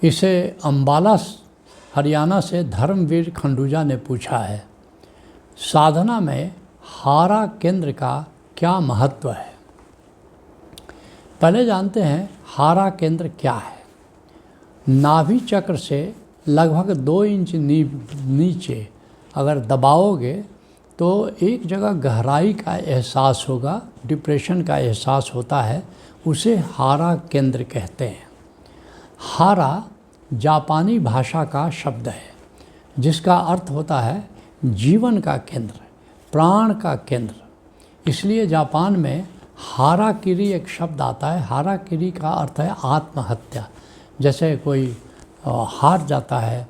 इसे अम्बाला हरियाणा से धर्मवीर खंडूजा ने पूछा है, साधना में हारा केंद्र का क्या महत्व है। पहले जानते हैं हारा केंद्र क्या है। नाभि चक्र से लगभग 2 इंच नीचे अगर दबाओगे तो एक जगह गहराई का एहसास होगा, डिप्रेशन का एहसास होता है, उसे हारा केंद्र कहते हैं। हारा जापानी भाषा का शब्द है जिसका अर्थ होता है जीवन का केंद्र, प्राण का केंद्र। इसलिए जापान में हाराकिरी एक शब्द आता है। हाराकिरी का अर्थ है आत्महत्या। जैसे कोई हार जाता है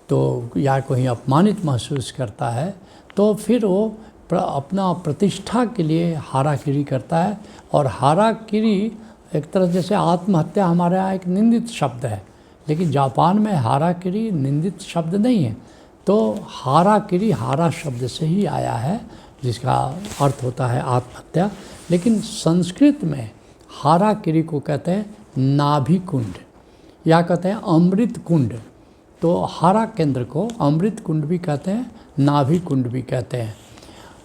तो या कोई अपमानित महसूस करता है तो फिर वो अपना प्रतिष्ठा के लिए हाराकिरी करता है। और हाराकिरी एक तरह जैसे आत्महत्या हमारे यहाँ एक निंदित शब्द है, लेकिन जापान में हाराकिरी निंदित शब्द नहीं है। तो हाराकिरी हारा शब्द से ही आया है जिसका अर्थ होता है आत्महत्या। लेकिन संस्कृत में हाराकिरी को कहते हैं नाभि कुंड या कहते हैं अमृत कुंड। तो हारा केंद्र को अमृत कुंड भी कहते हैं, नाभि कुंड भी कहते हैं।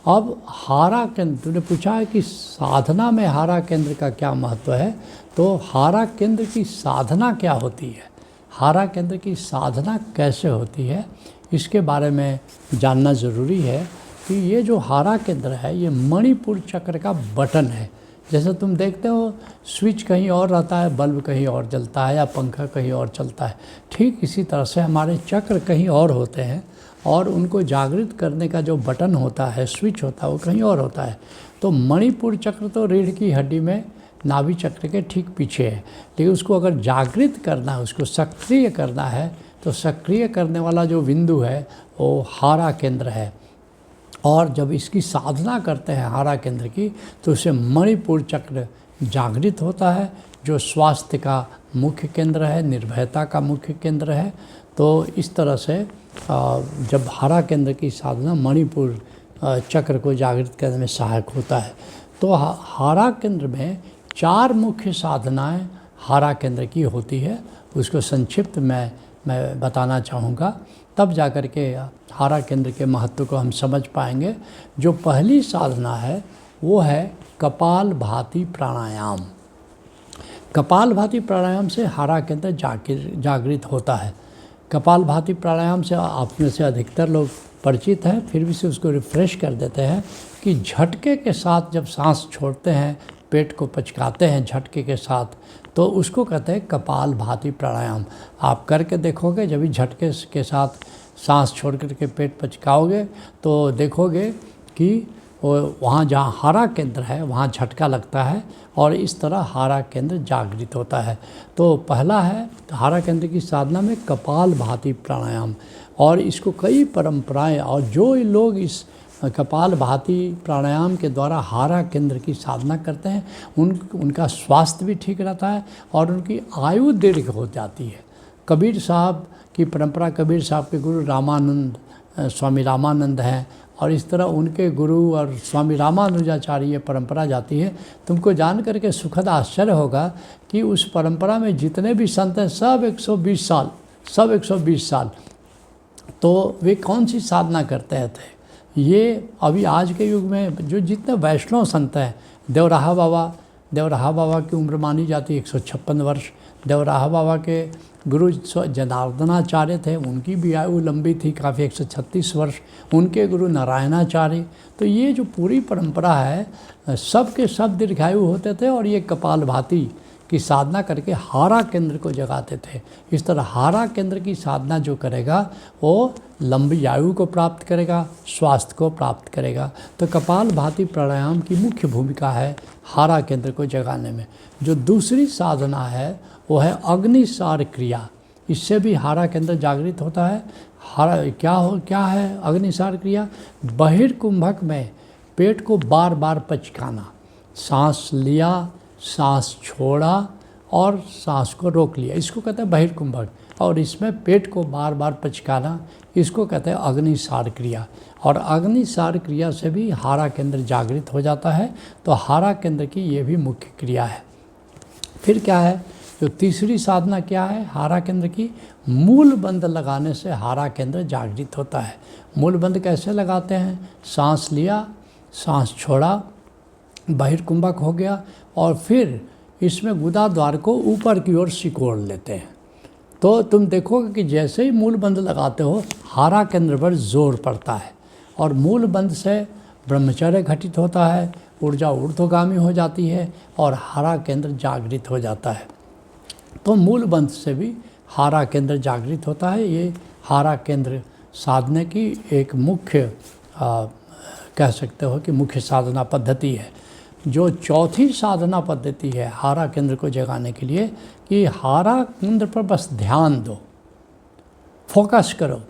अब हारा केंद्र, तूने पूछा है कि साधना में हारा केंद्र का क्या महत्व है, तो हारा केंद्र की साधना क्या होती है, हारा केंद्र की साधना कैसे होती है, इसके बारे में जानना ज़रूरी है। कि ये जो हारा केंद्र है ये मणिपुर चक्र का बटन है। जैसे तुम देखते हो स्विच कहीं और रहता है, बल्ब कहीं और जलता है या पंखा कहीं और चलता है, ठीक इसी तरह से हमारे चक्र कहीं और होते हैं और उनको जागृत करने का जो बटन होता है, स्विच होता है, वो कहीं और होता है। तो मणिपुर चक्र तो रीढ़ की हड्डी में नाभि चक्र के ठीक पीछे है, लेकिन उसको अगर जागृत करना है, उसको सक्रिय करना है, तो सक्रिय करने वाला जो बिंदु है वो हारा केंद्र है। और जब इसकी साधना करते हैं हारा केंद्र की, तो उससे मणिपुर चक्र जागृत होता है, जो स्वास्थ्य का मुख्य केंद्र है, निर्भयता का मुख्य केंद्र है। तो इस तरह से जब हारा केंद्र की साधना मणिपुर चक्र को जागृत करने में सहायक होता है। तो हारा केंद्र में 4 मुख्य साधनाएं हारा केंद्र की होती है। उसको संक्षिप्त मैं बताना चाहूँगा, तब जाकर के हारा केंद्र के महत्व को हम समझ पाएंगे। जो पहली साधना है वो है कपालभाति प्राणायाम। कपालभाति प्राणायाम से हारा केंद्र जागृत होता है। कपालभाति प्राणायाम से आप में से अधिकतर लोग परिचित हैं, फिर भी से उसको रिफ्रेश कर देते हैं कि झटके के साथ जब सांस छोड़ते हैं, पेट को पचकाते हैं झटके के साथ, तो उसको कहते हैं कपालभाति प्राणायाम। आप करके देखोगे, जब भी झटके के साथ सांस छोड़ करके पेट पचकाओगे तो देखोगे कि वहाँ जहाँ हारा केंद्र है वहाँ झटका लगता है और इस तरह हारा केंद्र जागृत होता है। तो पहला है हारा केंद्र की साधना में कपालभाति प्राणायाम, और इसको कई परंपराएं, और जो लोग इस कपालभाति प्राणायाम के द्वारा हारा केंद्र की साधना करते हैं उनका स्वास्थ्य भी ठीक रहता है और उनकी आयु दीर्घ हो जाती है। कबीर साहब की परंपरा, कबीर साहब के गुरु रामानंद, स्वामी रामानंद हैं, और इस तरह उनके गुरु और स्वामी रामानुजाचार्य ये परंपरा जाती है। तुमको जान करके सुखद आश्चर्य होगा कि उस परंपरा में जितने भी संत हैं सब 120 साल। तो वे कौन सी साधना करते थे? ये अभी आज के युग में जो जितने वैष्णव संत हैं, देवराहा बाबा की उम्र मानी जाती है 156 वर्ष। देवराहा बाबा के गुरु जनार्दनाचार्य थे, उनकी भी आयु लंबी थी काफ़ी, 136 वर्ष। उनके गुरु नारायणाचार्य। तो ये जो पूरी परंपरा है सब के सब दीर्घायु होते थे और ये कपालभाति की साधना करके हारा केंद्र को जगाते थे। इस तरह हारा केंद्र की साधना जो करेगा वो लंबी आयु को प्राप्त करेगा, स्वास्थ्य को प्राप्त करेगा। तो कपालभाति प्राणायाम की मुख्य भूमिका है हारा केंद्र को जगाने में। जो दूसरी साधना है वो है अग्निसार क्रिया। इससे भी हारा केंद्र जागृत होता है। क्या है अग्निसार क्रिया? बहिर्कुंभक में पेट को बार बार पचकाना, सांस लिया, सांस छोड़ा और सांस को रोक लिया, इसको कहते हैं बहिर्कुंभक। और इसमें पेट को बार बार पचकाना, इसको कहते हैं अग्निसार क्रिया। और अग्निसार क्रिया से भी हारा केंद्र जागृत हो जाता है। तो हारा केंद्र की ये भी मुख्य क्रिया है। फिर क्या है? तो तीसरी साधना क्या है हारा केंद्र की? मूल बंध लगाने से हारा केंद्र जागृत होता है। मूल बंध कैसे लगाते हैं? सांस लिया, सांस छोड़ा, बहिर्कुंभक हो गया और फिर इसमें गुदा द्वार को ऊपर की ओर सिकोड़ लेते हैं। तो तुम देखोगे कि जैसे ही मूल बंध लगाते हो हारा केंद्र पर जोर पड़ता है और मूल बंध से ब्रह्मचर्य घटित होता है, ऊर्जा ऊर्ध्वगामी हो जाती है और हारा केंद्र जागृत हो जाता है। तो मूल बंध से भी हारा केंद्र जागृत होता है। ये हारा केंद्र साधने की एक मुख्य कह सकते हो कि मुख्य साधना पद्धति है। जो चौथी साधना पद्धति है हारा केंद्र को जगाने के लिए कि हारा केंद्र पर बस ध्यान दो, फोकस करो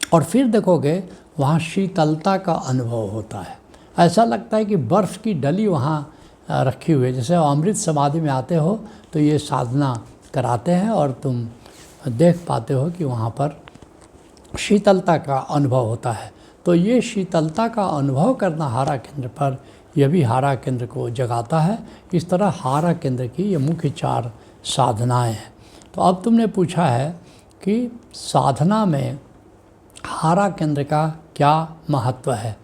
और फिर देखोगे वहाँ शीतलता का अनुभव होता है। ऐसा लगता है कि बर्फ़ की डली वहाँ रखी हुई है। जैसे अमृत समाधि में आते हो तो ये साधना कराते हैं और तुम देख पाते हो कि वहाँ पर शीतलता का अनुभव होता है। तो ये शीतलता का अनुभव करना हारा केंद्र पर, यह भी हारा केंद्र को जगाता है। इस तरह हारा केंद्र की ये मुख्य 4 साधनाएं हैं। तो अब तुमने पूछा है कि साधना में हारा केंद्र का क्या महत्व है।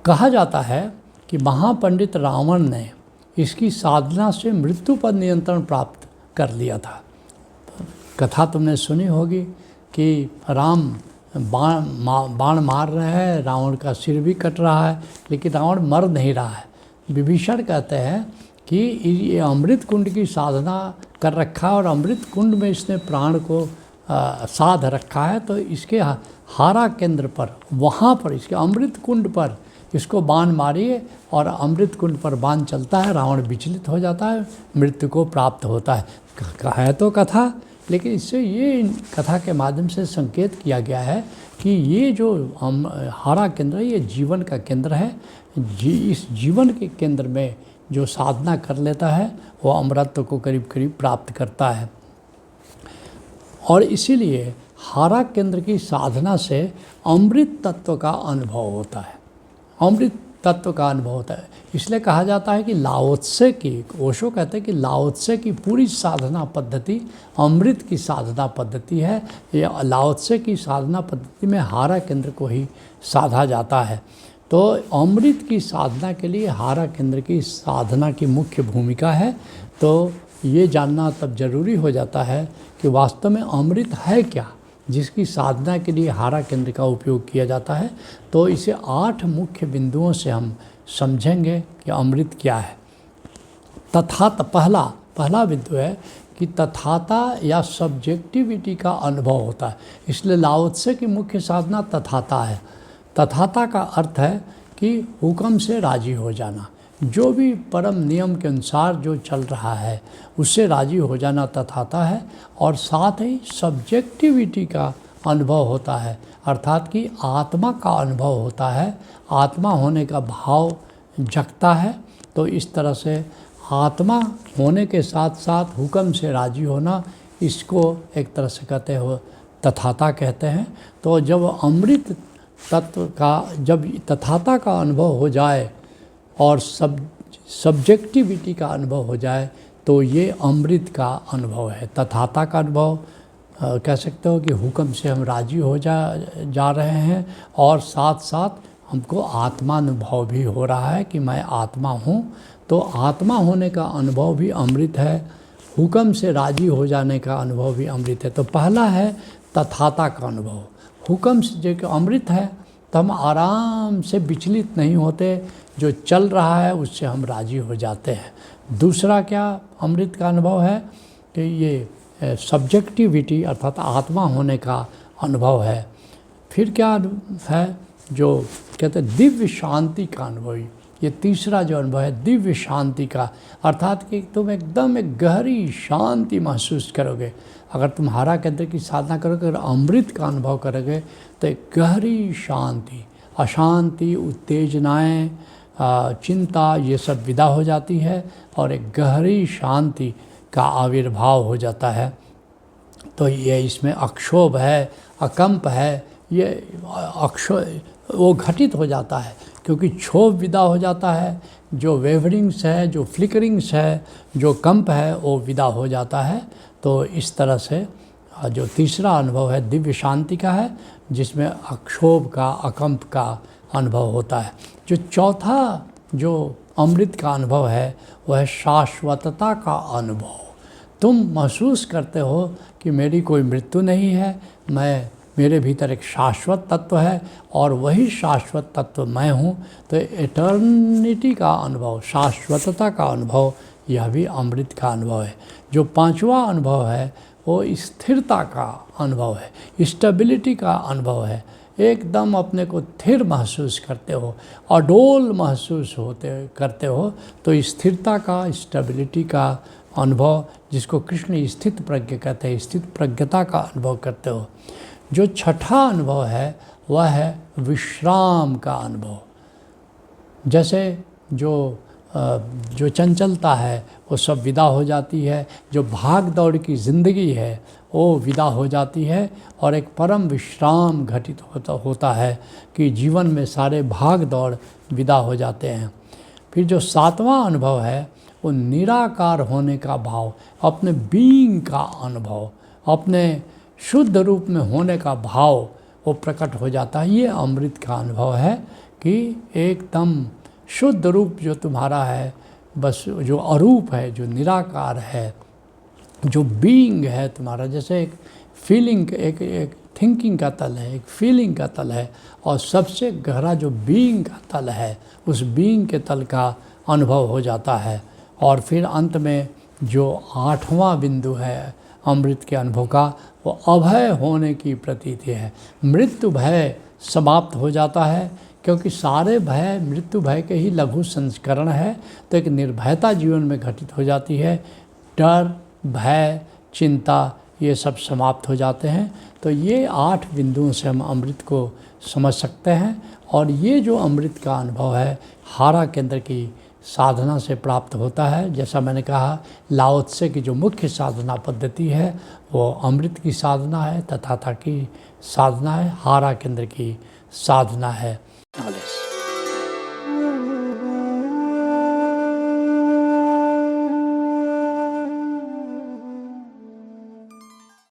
कहा जाता है कि महापंडित रावण ने इसकी साधना से मृत्यु पर नियंत्रण प्राप्त कर लिया था। कथा तुमने सुनी होगी कि राम बाण मार रहे हैं, रावण का सिर भी कट रहा है लेकिन रावण मर नहीं रहा है। विभीषण कहते हैं कि ये अमृत कुंड की साधना कर रखा है और अमृत कुंड में इसने प्राण को साध रखा है, तो इसके हारा केंद्र पर, वहाँ पर इसके अमृत कुंड पर इसको बाण मारिए और अमृत कुंड पर बाण चलता है, रावण विचलित हो जाता है, मृत्यु को प्राप्त होता है। है तो कथा, लेकिन इससे ये कथा के माध्यम से संकेत किया गया है कि ये जो हारा केंद्र है ये जीवन का केंद्र है। इस जीवन के केंद्र में जो साधना कर लेता है वो अमरत्व को करीब करीब प्राप्त करता है। और इसीलिए हारा केंद्र की साधना से अमृत तत्व का अनुभव होता है। अमृत तत्व का अनुभव होता है। इसलिए कहा जाता है कि लाओ त्से की, ओशो कहते हैं कि लाओ त्से की पूरी साधना पद्धति अमृत की साधना पद्धति है। ये लाओ त्से की साधना पद्धति में हारा केंद्र को ही साधा जाता है। तो अमृत की साधना के लिए हारा केंद्र की साधना की मुख्य भूमिका है। तो ये जानना तब जरूरी हो जाता है कि वास्तव में अमृत है क्या, जिसकी साधना के लिए हारा केंद्र का उपयोग किया जाता है। तो इसे 8 मुख्य बिंदुओं से हम समझेंगे कि अमृत क्या है। तथात पहला बिंदु है कि तथाता या सब्जेक्टिविटी का अनुभव होता है। इसलिए लाओ त्से की मुख्य साधना तथाता है। तथाता का अर्थ है कि हुक्म से राजी हो जाना, जो भी परम नियम के अनुसार जो चल रहा है उससे राजी हो जाना तथाता है। और साथ ही सब्जेक्टिविटी का अनुभव होता है, अर्थात कि आत्मा का अनुभव होता है, आत्मा होने का भाव जगता है। तो इस तरह से आत्मा होने के साथ साथ हुक्म से राजी होना, इसको एक तरह से कहते हो तथाता कहते हैं। तो जब अमृत तत्व का, जब तथाता का अनुभव हो जाए और सब्जेक्टिविटी का अनुभव हो जाए तो ये अमृत का अनुभव है। तथाता का अनुभव कह सकते हो कि हुक्म से हम राजी हो जा रहे हैं और साथ साथ हमको आत्मानुभव भी हो रहा है कि मैं आत्मा हूँ। तो आत्मा होने का अनुभव भी अमृत है, हुक्म से राजी हो जाने का अनुभव भी अमृत है। तो पहला है तथाता का अनुभव। हुक्म से जो अमृत है तो हम आराम से विचलित नहीं होते, जो चल रहा है उससे हम राजी हो जाते हैं। दूसरा क्या अमृत का अनुभव है कि ये सब्जेक्टिविटी अर्थात आत्मा होने का अनुभव है। फिर क्या है जो कहते हैं दिव्य शांति का अनुभव। ये तीसरा जो अनुभव है दिव्य शांति का, अर्थात कि तुम एकदम एक गहरी शांति महसूस करोगे। अगर तुम हारा केंद्र की साधना करोगे, अगर अमृत का अनुभव करोगे तो एक गहरी शांति, अशांति, उत्तेजनाएं, चिंता, ये सब विदा हो जाती है और एक गहरी शांति का आविर्भाव हो जाता है। तो ये इसमें अक्षोभ है, अकंप है, ये वो घटित हो जाता है, क्योंकि क्षोभ विदा हो जाता है, जो वेवरिंग्स है, जो फ्लिकरिंग्स है, जो कंप है, वो विदा हो जाता है। तो इस तरह से जो तीसरा अनुभव है दिव्य शांति का है, जिसमें अक्षोभ का, अकंप का अनुभव होता है। जो चौथा जो अमृत का अनुभव है वह है शाश्वतता का अनुभव। तुम महसूस करते हो कि मेरी कोई मृत्यु नहीं है, मेरे भीतर एक शाश्वत तत्व है और वही शाश्वत तत्व मैं हूँ। तो एटर्निटी का अनुभव, शाश्वतता का अनुभव, यह भी अमृत का अनुभव है। जो पांचवा अनुभव है वो स्थिरता का अनुभव है, स्टेबिलिटी का अनुभव है। एकदम अपने को स्थिर महसूस करते हो, अडोल महसूस करते हो। तो स्थिरता का, स्टेबिलिटी का अनुभव, जिसको कृष्ण स्थित प्रज्ञ कहते हैं, स्थित प्रज्ञता का अनुभव करते हो। जो छठा अनुभव है वह है विश्राम का अनुभव। जैसे जो चंचलता है वो सब विदा हो जाती है, जो भाग दौड़ की ज़िंदगी है वो विदा हो जाती है और एक परम विश्राम घटित होता है कि जीवन में सारे भाग दौड़ विदा हो जाते हैं। फिर जो सातवां अनुभव है वो निराकार होने का भाव, अपने बीइंग का अनुभव, अपने शुद्ध रूप में होने का भाव वो प्रकट हो जाता है। ये अमृत का अनुभव है कि एकदम शुद्ध रूप जो तुम्हारा है, बस जो अरूप है, जो निराकार है, जो बीइंग है तुम्हारा, जैसे एक फीलिंग, एक थिंकिंग का तल है, एक फीलिंग का तल है, और सबसे गहरा जो बीइंग का तल है, उस बीइंग के तल का अनुभव हो जाता है। और फिर अंत में जो आठवां बिंदु है अमृत के अनुभव का, वो अभय होने की प्रतीति है। मृत्यु भय समाप्त हो जाता है, क्योंकि सारे भय मृत्यु भय के ही लघु संस्करण है। तो एक निर्भयता जीवन में घटित हो जाती है। डर, भय, चिंता, ये सब समाप्त हो जाते हैं। तो ये 8 बिंदुओं से हम अमृत को समझ सकते हैं। और ये जो अमृत का अनुभव है हारा केंद्र की साधना से प्राप्त होता है। जैसा मैंने कहा, लाओ त्से की जो मुख्य साधना पद्धति है वो अमृत की साधना है, तथाता की साधना है, हारा केंद्र की साधना है।